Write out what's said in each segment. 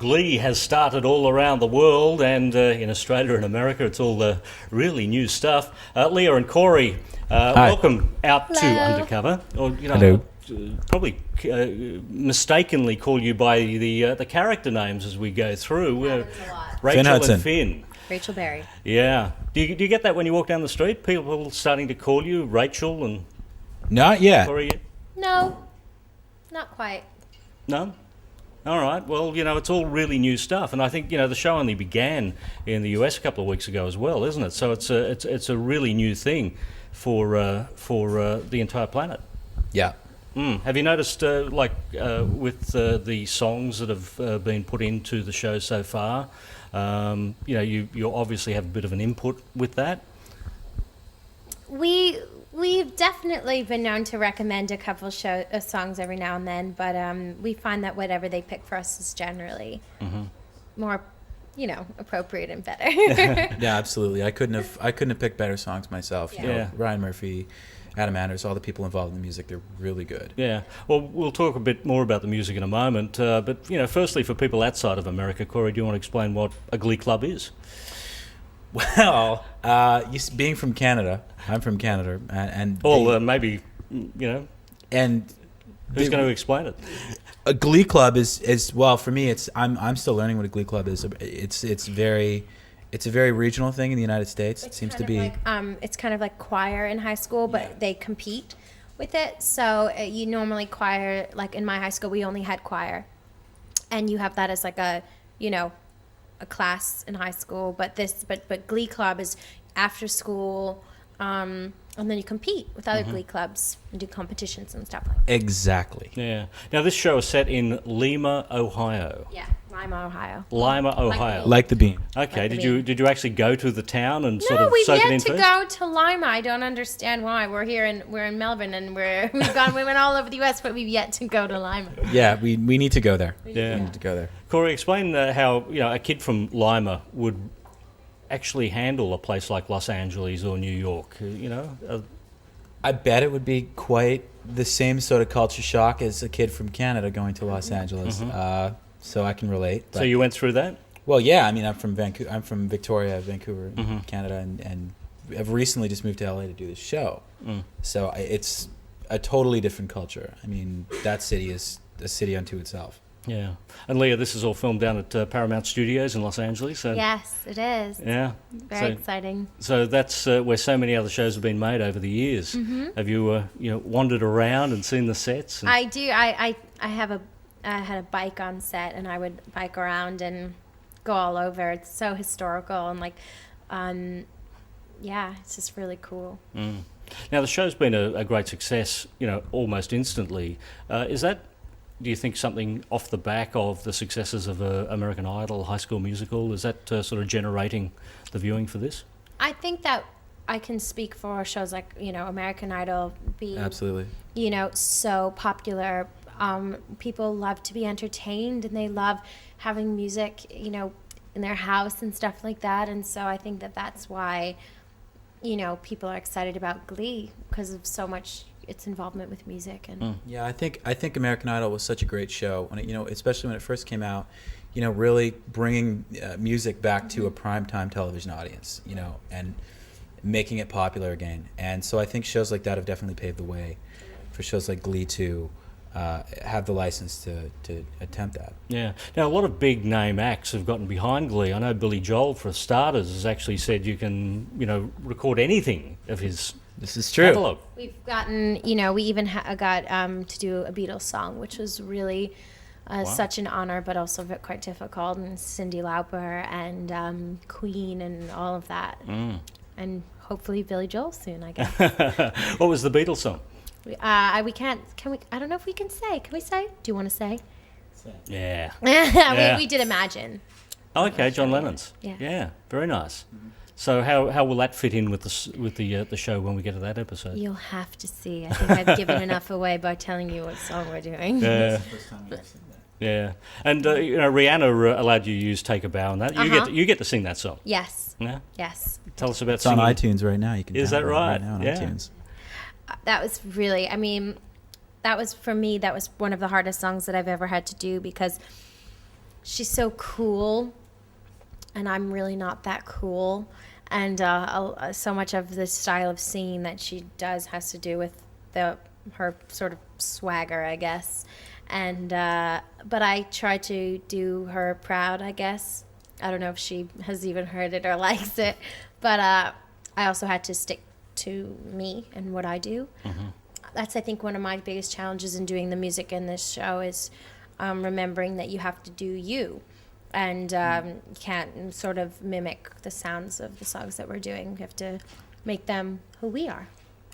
Glee has started all around the world, and in Australia and America, it's all really new stuff. Lea and Cory, welcome out to Undercover. Or, Hello. Probably mistakenly call you by the character names as we go through. Rachel Hudson. and Finn. Rachel Berry. Yeah. Do you get that when you walk down the street? People starting to call you Rachel and Not yet. Cory? No, not quite. No? All right. Well, it's all really new stuff, and I think the show only began in the US a couple of weeks ago as well, isn't it? So it's a really new thing for the entire planet. Yeah. Have you noticed, with the songs that have been put into the show so far? You obviously have a bit of an input with that. We've definitely been known to recommend a couple songs every now and then, but we find that whatever they pick for us is generally more, appropriate and better. Yeah, absolutely. I couldn't have picked better songs myself. Yeah. Ryan Murphy, Adam Anders, all the people involved in the music, they're really good. Yeah. Well, we'll talk a bit more about the music in a moment, but firstly, for people outside of America, Cory, do you want to explain what a Glee club is? Well, being from Canada, I'm from Canada, and maybe, and who's going to explain it? A Glee club is well, for me, I'm still learning what a Glee club is. It's a very regional thing in the United States. It seems to be. It's kind of like choir in high school, but they compete with it. So you normally choir, like in my high school, we only had choir, and you have that as like a class in high school. But Glee club is after school, and then you compete with other Glee clubs and do competitions and stuff like that. Exactly. Yeah. Now, this show is set in Lima, Ohio. Yeah, Lima, Ohio. Lima, Ohio. Like the bean. Okay. Like did you actually go to the town and sort No, of we've soak it in yet to first? go to Lima. I don't understand why. We're in Melbourne, and we went all over the U.S., but we've yet to go to Lima. Yeah, we need to go there. Yeah. We need to go there. Cory, explain how a kid from Lima would actually handle a place like Los Angeles or New York. I bet it would be quite the same sort of culture shock as a kid from Canada going to Los Angeles. So I can relate. So you went through that? Well, yeah. I mean, I'm from Vancouver. I'm from Victoria, Vancouver, Canada, and I've recently just moved to LA to do this show. So it's a totally different culture. I mean, that city is a city unto itself. Yeah. And Lea, this is all filmed down at Paramount Studios in Los Angeles. So, Yes, it is. yeah. Very exciting. So that's where so many other shows have been made over the years. Have you wandered around and seen the sets? I do. I had a bike on set, and I would bike around and go all over. It's so historical and it's just really cool. Now, the show's been a great success, almost instantly. Is that, do you think, something off the back of the successes of American Idol, High School Musical? Is that sort of generating the viewing for this? I think that I can speak for shows like, American Idol being, Absolutely. so popular. People love to be entertained, and they love having music, in their house and stuff like that. And so I think that that's why, people are excited about Glee, because of so much its involvement with music. And Yeah, I think American Idol was such a great show when it, especially when it first came out. Really bringing music back to a primetime television audience. And making it popular again. And so I think shows like that have definitely paved the way for shows like Glee to have the license to attempt that. Yeah. Now, a lot of big name acts have gotten behind Glee. I know Billy Joel, for starters, has actually said you can, record anything of his This is true. catalog. we've gotten, we even got to do a Beatles song, which was really such an honor, but also quite difficult. And Cyndi Lauper and Queen and all of that. And hopefully Billy Joel soon, I guess. What was the Beatles song? We can't. Can we? I don't know if we can say. Can we say? Do you want to say? Yeah. Yeah. we did Imagine. Oh, okay, John Lennon's. Yeah. Yeah, very nice. So how will that fit in with the show when we get to that episode? You'll have to see. I think I've given enough away by telling you what song we're doing. Yeah. Yeah. And Rihanna allowed you to use "Take a Bow" and that. You get to sing that song. Yes. Yeah. Yes. Tell us about It's on singing. iTunes right now. You can. Is that download it right? now on Yeah. iTunes. That was really. I mean, that was for me. That was one of the hardest songs that I've ever had to do, because she's so cool, and I'm really not that cool. And so much of the style of singing that she does has to do with her sort of swagger, I guess. And but I try to do her proud, I guess. I don't know if she has even heard it or likes it, but I also had to stick to me and what I do. That's, I think, one of my biggest challenges in doing the music in this show is remembering that you have to do you, and you can't sort of mimic the sounds of the songs that we're doing. You have to make them who we are,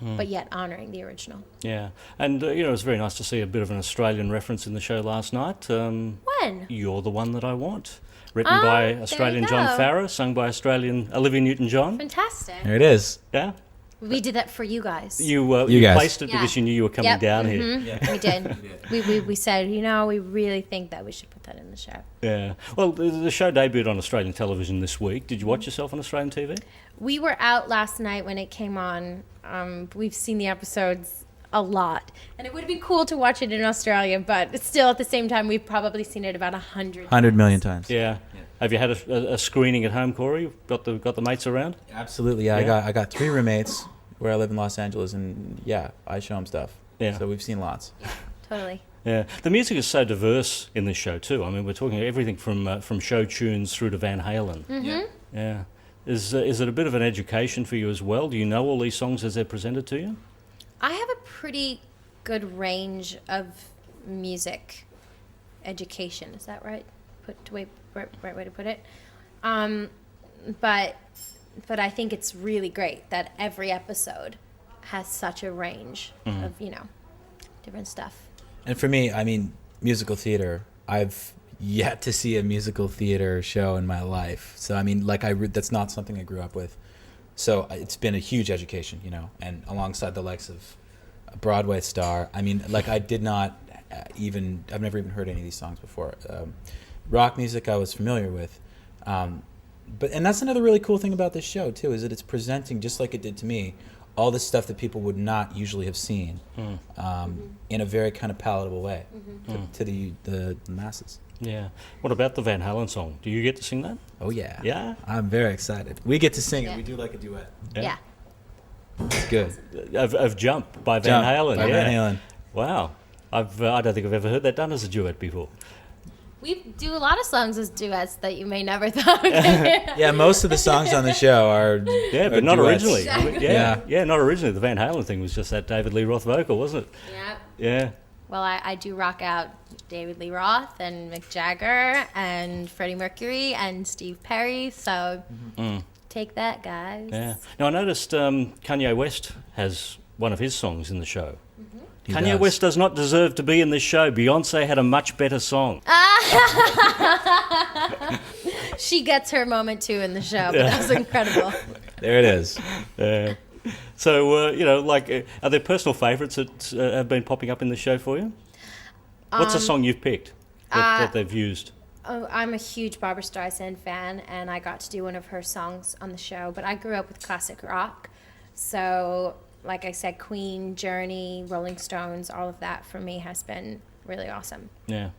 but yet honoring the original. Yeah, and it was very nice to see a bit of an Australian reference in the show last night. When? You're the One That I Want, written by Australian John Farrar, sung by Australian Olivia Newton-John. Fantastic. There it is. Yeah. We did that for you guys. You guys. placed it because you knew you were coming down here. Yeah. We did. We said, we really think that we should put that in the show. Yeah. Well, the show debuted on Australian television this week. Did you watch yourself on Australian TV? We were out last night when it came on. We've seen the episodes a lot. And it would be cool to watch it in Australia, but still at the same time, we've probably seen it about 100 million times. Yeah. Have you had a screening at home, Cory? Got the mates around? Absolutely. Yeah. I got 3 roommates where I live in Los Angeles, and I show them stuff. Yeah. So we've seen lots. Totally. Yeah, the music is so diverse in this show too. I mean, we're talking everything from show tunes through to Van Halen. Yeah. Is it a bit of an education for you as well? Do you know all these songs as they're presented to you? I have a pretty good range of music education. Is that right? Right way to put it. But I think it's really great that every episode has such a range of different stuff. And for me, I mean, musical theater, I've yet to see a musical theater show in my life. So, I mean, that's not something I grew up with. So it's been a huge education, and alongside the likes of a Broadway star. I mean, I did not I've never even heard any of these songs before. Rock music I was familiar with. And that's another really cool thing about this show, too, is that it's presenting, just like it did to me, all this stuff that people would not usually have seen in a very kind of palatable way to the masses. Yeah. What about the Van Halen song? Do you get to sing that? Oh, yeah. Yeah? I'm very excited. We get to sing it. We do like a duet. Yeah. It's good. Of Jump by Van Halen. By Van Halen. Wow. I don't think I've ever heard that done as a duet before. We do a lot of songs as duets that you may never thought. Yeah, most of the songs on the show are but not duets. originally. Yeah, not originally. The Van Halen thing was just that David Lee Roth vocal, wasn't it? Yeah. Yeah. Well, I do rock out David Lee Roth and Mick Jagger and Freddie Mercury and Steve Perry, so take that, guys. Yeah. Now, I noticed Kanye West has one of his songs in the show. Kanye West does not deserve to be in this show. Beyonce had a much better song. She gets her moment too in the show, but that was incredible. There it is. So, are there personal favourites that have been popping up in the show for you? What's a song you've picked that they've used? Oh, I'm a huge Barbra Streisand fan, and I got to do one of her songs on the show. But I grew up with classic rock, so like I said, Queen, Journey, Rolling Stones, all of that for me has been really awesome. Yeah.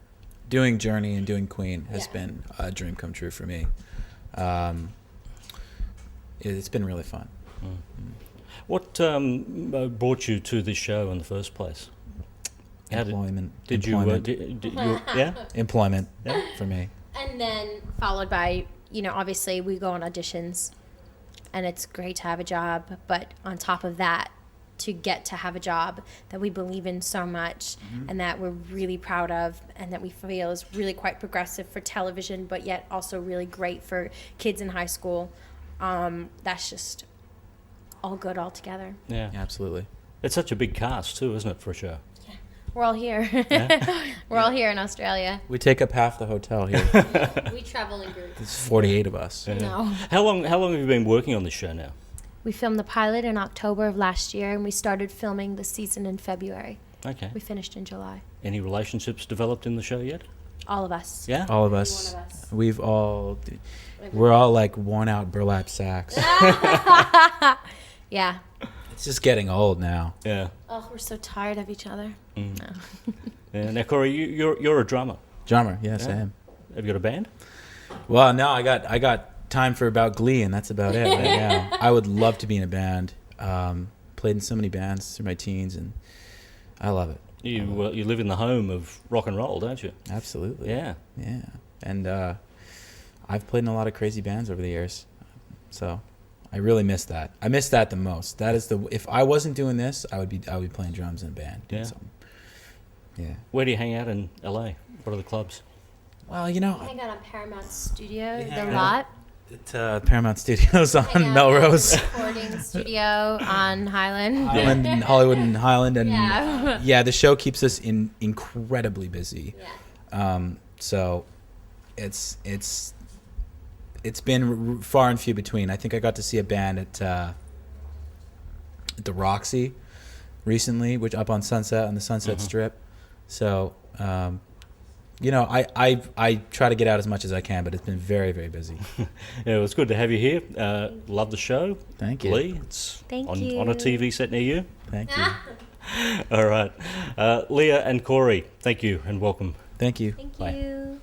Doing Journey and doing Queen has been a dream come true for me. It's been really fun. What brought you to this show in the first place? Employment. Employment for me. And then followed by, obviously we go on auditions, and it's great to have a job, but on top of that, to get to have a job that we believe in so much and that we're really proud of and that we feel is really quite progressive for television, but yet also really great for kids in high school. That's just all good all together. Yeah, absolutely. It's such a big cast too, isn't it, for a show? Yeah. We're all here. We're all here in Australia. We take up half the hotel here. We travel in groups. There's 48 of us. Yeah. No. How long have you been working on this show now? We filmed the pilot in October of last year, and we started filming the season in February. Okay. We finished in July. Any relationships developed in the show yet? All of us. Yeah? All of us. Every one of us. We're all like worn out burlap sacks. Yeah. It's just getting old now. Yeah. Oh, we're so tired of each other. No. Yeah. Now, Cory, you're a drummer. Drummer, yes, Yeah. I am. Have you got a band? Well, no, I got time for about Glee, and that's about it right now. I would love to be in a band. Played in so many bands through my teens, and I love it. You live in the home of rock and roll, don't you? Absolutely. Yeah. Yeah. And I've played in a lot of crazy bands over the years, so I really miss that. I miss that the most. That is if I wasn't doing this, I would be playing drums in a band. Doing something. Yeah. Where do you hang out in LA? What are the clubs? Well, you know, I hang out on Paramount Studio, Yeah. the lot. at Paramount Studios on Hang out Melrose. at the recording studio on Highland. Highland and Hollywood and Highland, and Yeah. the show keeps us incredibly busy. Yeah. So it's been far and few between. I think I got to see a band at the Roxy recently, which up on Sunset on the Sunset Strip. So I try to get out as much as I can, but it's been very, very busy. Yeah, well, it's good to have you here. Love the show. Thank you. Glee. It's Thank on you. a TV set near you. Thank you. All right. Lea and Cory, thank you and welcome. Thank you. Thank Bye. you.